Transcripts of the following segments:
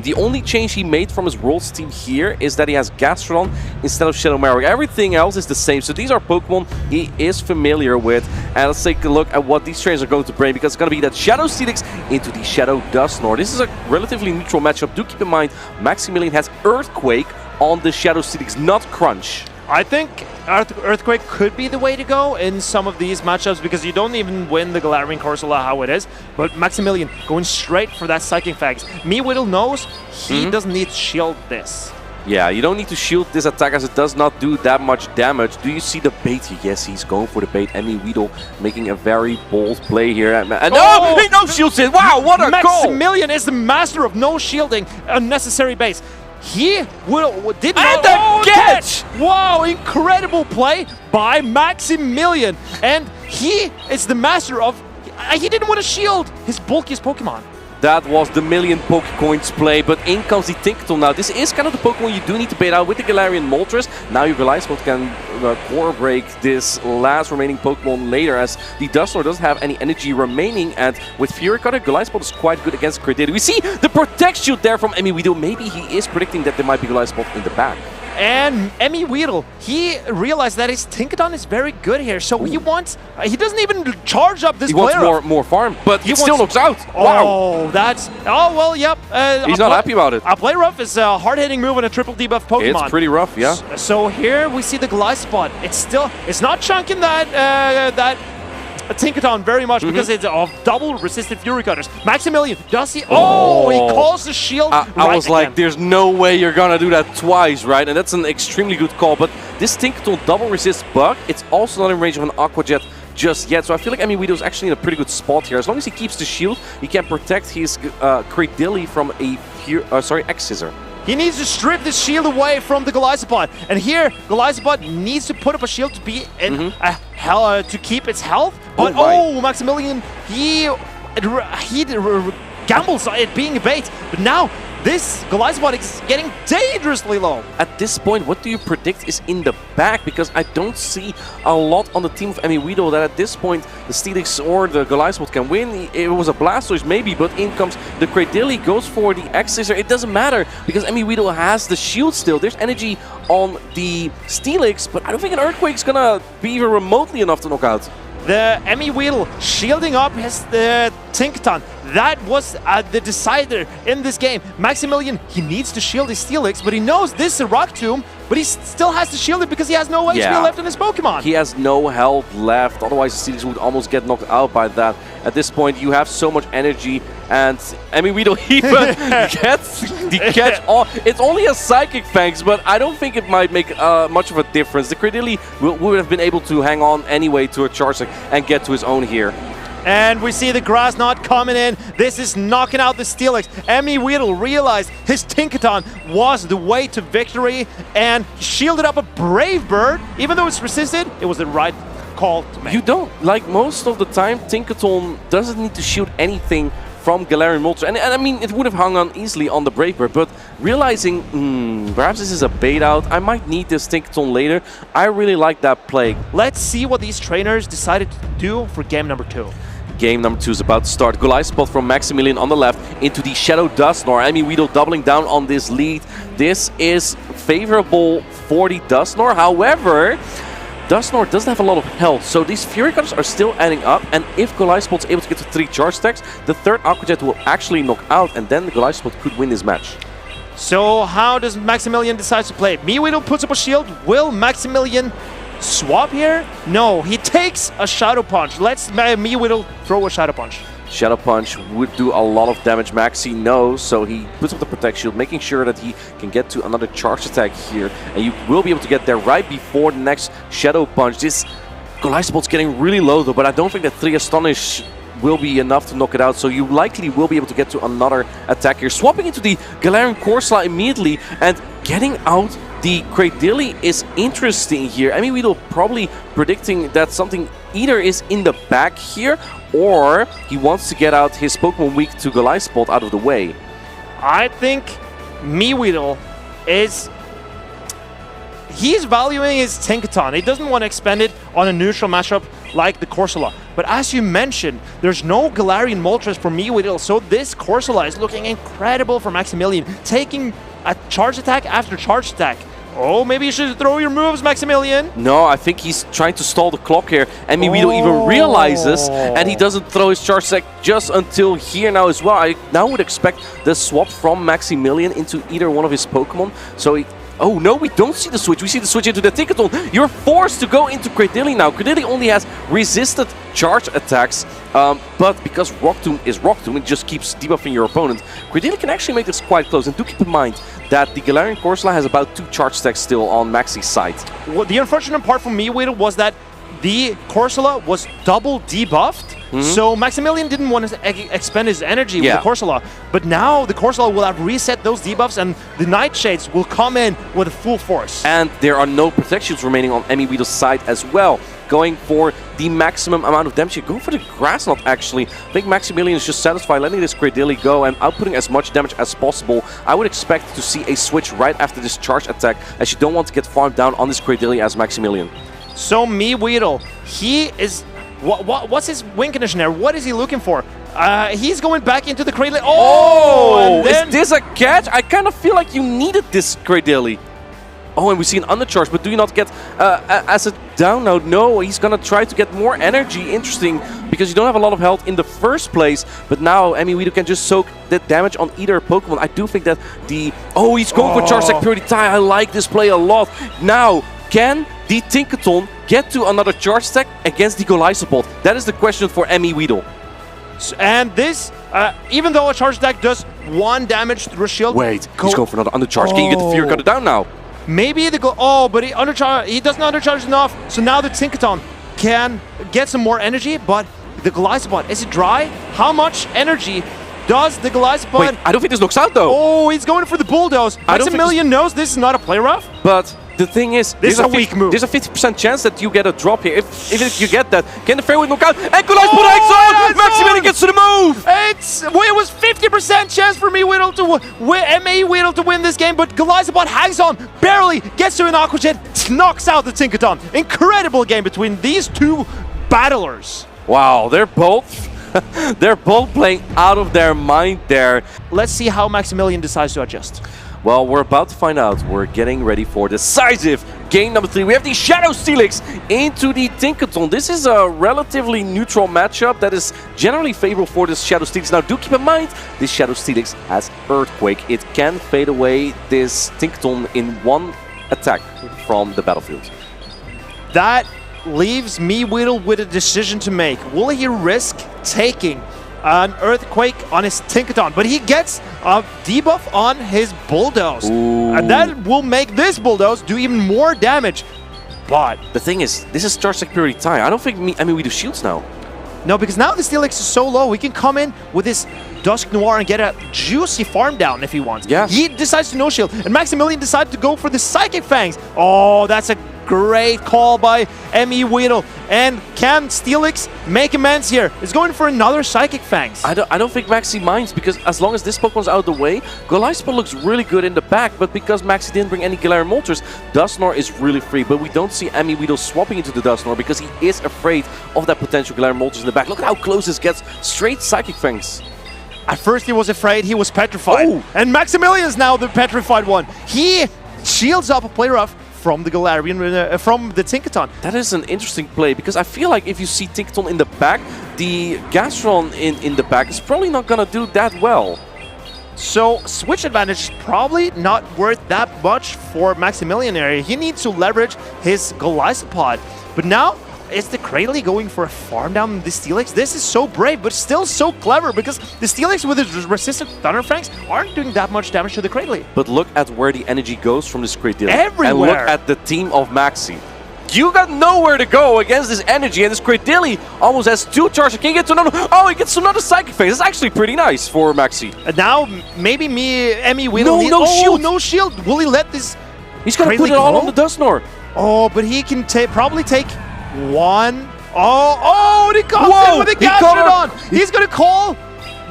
The only change he made from his Worlds team here is that he has Gastrodon instead of Shadow Marowak. Everything else is the same. So these are Pokemon he is familiar with. And let's take a look at what these trainers are going to bring, because it's going to be that Shadow Steelix into the Shadow Dusknoir. This is a relatively neutral matchup. Do keep in mind, Maximilian has Earthquake on the Shadow Steelix, not Crunch. I think Earthquake could be the way to go in some of these matchups, because you don't even win the Galarian Corsola how it is. But Maximilian going straight for that Psychic Fangs. MEweedle knows he doesn't need to shield this. Yeah, you don't need to shield this attack as it does not do that much damage. Do you see the bait? Yes, he's going for the bait. MEweedle making a very bold play here. And no, he no shields it. Wow, what a goal! Maximilian is the master of no shielding unnecessary base. He did not... And the catch! Wow, incredible play by Maximilian. And he is the master of... He didn't want to shield his bulkiest Pokemon. That was the million Pokecoins play, but in comes the Tinkaton now. This is kind of the Pokemon you do need to bait out with the Galarian Moltres. Now your Goliathspot can core break this last remaining Pokemon later, as the Dusknoir doesn't have any energy remaining, and with Fury Cutter, Goliathspot is quite good against Credit. We see the Protect Shield there from MEweedle. Maybe he is predicting that there might be Goliathspot in the back. And MEweedle, he realized that his Tinkaton is very good here, so he wants... he doesn't even charge up this player. He wants more farm, but he still knocks out. Oh, wow. That's... Oh, well, yep. He's not happy about it. A Play Rough is a hard-hitting move on a triple debuff Pokemon. It's pretty rough, yeah. So here we see the Goliathspot. It's still... It's not chunking that Tinkaton very much, because it's of double resisted Fury Cutters. Maximilian, does he... Oh, he calls the shield I was like, there's no way you're gonna do that twice, right? And that's an extremely good call, but this Tinkaton double resist bug, it's also not in range of an Aqua Jet just yet. So I feel like MEweedle is actually in a pretty good spot here. As long as he keeps the shield, he can protect his Cradilly from a X-Scissor. He needs to strip the shield away from the Goliathspot. And here, Goliathspot needs to put up a shield to be in to keep its health. But Maximilian, he gambles at being a bait. But now, this Goliathspot is getting dangerously low. At this point, what do you predict is in the back? Because I don't see a lot on the team of MEweedle that at this point the Steelix or the Goliathspot can win. It was a Blastoise maybe, but in comes the Cradilly, goes for the X-Scissor. It doesn't matter because MEweedle has the shield still. There's energy on the Steelix, but I don't think an Earthquake's gonna be even remotely enough to knock out. The MEweedle shielding up his Tinkaton. That was the decider in this game. Maximilian, he needs to shield his Steelix, but he knows this is a Rock Tomb, but he still has to shield it because he has no HP left in his Pokemon. He has no health left, otherwise the Steelix would almost get knocked out by that. At this point, you have so much energy, and MEweedle even gets the catch off. It's only a Psychic Fangs, but I don't think it might make much of a difference. The Cradilly would have been able to hang on anyway to a Charge and get to his own here. And we see the Grass Knot coming in. This is knocking out the Steelix. MEweedle realized his Tinkaton was the way to victory and shielded up a Brave Bird. Even though it's resisted, it was the right call to make. You don't. Like, most of the time, Tinkaton doesn't need to shield anything from Galarian Moltres. And I mean, it would have hung on easily on the Brave Bird, but realizing, perhaps this is a bait out, I might need this Tinkaton later. I really like that play. Let's see what these trainers decided to do for game number 2. Game number 2 is about to start. Goliathspot from Maximilian on the left into the Shadow Dusknoir. MEweedle doubling down on this lead. This is favorable for the Dusknoir. However, Dusknoir doesn't have a lot of health, so these Fury Cutters are still adding up, and if Goliathspot's able to get to 3 charge stacks, the third Aqua Jet will actually knock out, and then the Goliathspot could win this match. So how does Maximilian decide to play? MEweedle puts up a shield. Will Maximilian swap here? No, he takes a Shadow Punch. Let's MEweedle throw a Shadow Punch. Shadow Punch would do a lot of damage. Maxi knows, so he puts up the Protect Shield, making sure that he can get to another charge attack here. And you will be able to get there right before the next Shadow Punch. This Goliathspot's getting really low though, but I don't think that 3 Astonish will be enough to knock it out, so you likely will be able to get to another attack here. Swapping into the Galarian Corsola immediately and getting out the Cradilly is interesting here. I mean, we're probably predicting that something either is in the back here, or he wants to get out his Pokemon weak to Goliathspot out of the way. I think MEweedle is... he's valuing his Tinkaton. He doesn't want to expend it on a neutral matchup like the Corsola. But as you mentioned, there's no Galarian Moltres for MEweedle, so this Corsola is looking incredible for Maximilian, taking a charge attack after charge attack. Oh, maybe you should throw your moves, Maximilian. No, I think he's trying to stall the clock here, and MEweedle even realizes, and he doesn't throw his charge attack just until here now as well. I now would expect the swap from Maximilian into either one of his Pokemon. So he... Oh no, we don't see the switch. We see the switch into the Tinkaton. You're forced to go into Cradily now. Cradily only has resisted charge attacks, but because Rock Tomb is Rock Tomb, it just keeps debuffing your opponent. Cradily can actually make this quite close. And do keep in mind that the Galarian Corsola has about 2 charge attacks still on Maxi's side. Well, the unfortunate part for MEweedle was that the Corsola was double debuffed, so Maximilian didn't want to expend his energy with the Corsola. But now the Corsola will have reset those debuffs, and the Nightshades will come in with full force. And there are no protections remaining on MEweedle's side as well. Going for the maximum amount of damage. You go for the Grass Knot, actually. I think Maximilian is just satisfied letting this Cradily go and outputting as much damage as possible. I would expect to see a switch right after this charge attack, as you don't want to get farmed down on this Cradily as Maximilian. So MEweedle, he is... What's his win condition there? What is he looking for? He's going back into the Cradily. Oh! Is this a catch? I kind of feel like you needed this Cradily. Oh, and we see an undercharge, but do you not get as a down now? No, he's gonna try to get more energy. Interesting, because you don't have a lot of health in the first place, but now MEweedle can just soak the damage on either Pokemon. I do think that the... Oh, he's going for Charge Attack Purity Tie. I like this play a lot. Now, can the Tinkaton get to another charge attack against the Golisopod? That is the question for MEweedle. And this, even though a charge attack does 1 damage through a shield... Wait, he's going for another undercharge. Can you get the Fear Cutter down now? Maybe the but he doesn't undercharge enough, so now the Tinkaton can get some more energy, but the Golisopod, is it dry? How much energy does the Golisopod... Wait, I don't think this knocks out though. Oh, he's going for the Bulldoze. Maximilian knows this is not a play rough. But the thing is, this is a weak move. There's a 50% chance that you get a drop here. If you get that, can the Fairway knock out? And Golisopod X on! Maximilian gets to the move! It was 50% chance for MEweedle to win this game, but Golisopod hangs on, barely gets to an Aqua Jet, knocks out the Tinkaton. Incredible game between these two battlers. Wow, they're both playing out of their mind there. Let's see how Maximilian decides to adjust. Well, we're about to find out. We're getting ready for decisive game number 3. We have the Shadow Steelix into the Tinkaton. This is a relatively neutral matchup that is generally favorable for this Shadow Steelix. Now, do keep in mind, this Shadow Steelix has Earthquake. It can fade away this Tinkaton in 1 attack from the battlefield. That leaves MEweedle with a decision to make. Will he risk taking an Earthquake on his Tinkaton? But he gets a debuff on his Bulldoze. Ooh. And that will make this Bulldoze do even more damage. But the thing is, this is Charge Attack Purity Tie. I don't think we do shields now. No, because now the Steelix is so low, we can come in with this Dusk Noir and get a juicy farm down if he wants. Yeah. He decides to no shield, and Maximilian decided to go for the Psychic Fangs. Oh, that's a great call by MEweedle. And can Steelix make amends here? It's going for another Psychic Fangs. I don't think Maxi minds, because as long as this Pokemon's out of the way, Golisopod looks really good in the back, but because Maxi didn't bring any Galarian Moltres, Dusknoir is really free. But we don't see MEweedle swapping into the Dusknoir because he is afraid of that potential Galarian Moltres in the back. Look at how close this gets. Straight Psychic Fangs. At first he was afraid, he was petrified. Oh. And Maximilian's now the petrified one. He shields up a play rough from the Galarian, from the Tinkaton. That is an interesting play, because I feel like if you see Tinkaton in the back, the Gastron in the back is probably not gonna do that well. So switch advantage is probably not worth that much for Maximilian area. He needs to leverage his Golisopod. But now, is the Cradily going for a farm down in the Steelix? This is so brave, but still so clever, because the Steelix with its resistant Thunder Fangs aren't doing that much damage to the Cradily. But look at where the energy goes from this Cradily. Everywhere! And look at the team of Maxi. You got nowhere to go against this energy, and this Cradily almost has 2 charges. Can he get to another? Oh, he gets to another Psychic Phase. That's actually pretty nice for Maxi. And now, maybe MEweedle... No shield! No shield! Will he let this... He's gonna put it all on the Dusknoir. Oh, but he can probably take 1. Oh, and he comes in with a Gastrodon! He's gonna call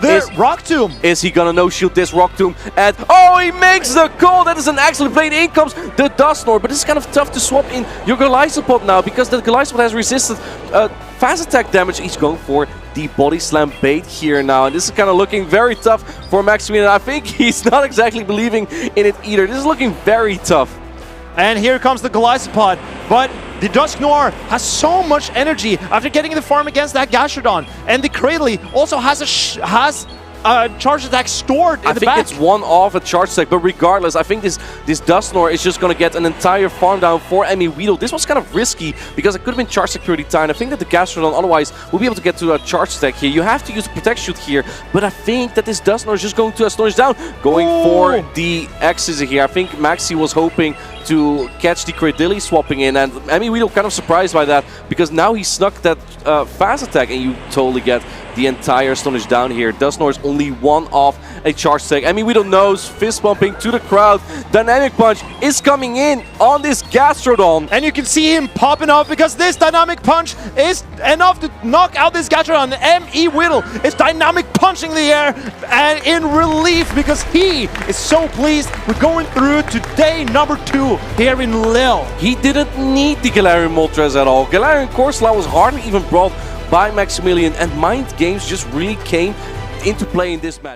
the Rock Tomb. Is he gonna no-shield this Rock Tomb? And oh, he makes the call! That is an excellent play. In comes the Dusknoir, but it's kind of tough to swap in your Golisopod now because the Golisopod has resisted fast attack damage. He's going for the body slam bait here now, and this is kind of looking very tough for Maxy1000000. I think he's not exactly believing in it either. This is looking very tough. And here comes the Golisopod, but the Dusknoir has so much energy after getting the farm against that Gastrodon, and the Cradley also has a charge attack stored in the back. I think it's one off a charge attack, but regardless, I think this Dusknoir is just going to get an entire farm down for MEweedle. This was kind of risky because it could have been charge security time. I think that the Gastrodon otherwise will be able to get to a charge attack here. You have to use a protect shield here, but I think that this Dusknoir is just going to astonish down, going for the X's here. I think Maxi was hoping to catch the Cradilly swapping in, and MEweedle kind of surprised by that because now he snuck that fast attack, and you totally get the entire astonish down here. Dusknoir is only one off a charge attack. MEweedle knows, fist pumping to the crowd. Dynamic Punch is coming in on this Gastrodon. And you can see him popping off because this Dynamic Punch is enough to knock out this Gastrodon. MEweedle is Dynamic Punching the air and in relief because he is so pleased with going through to day number 2 here in Lille. He didn't need the Galarian Moltres at all. Galarian Corsola was hardly even brought by Maxy1000000, and Mind Games just really came into play in this match.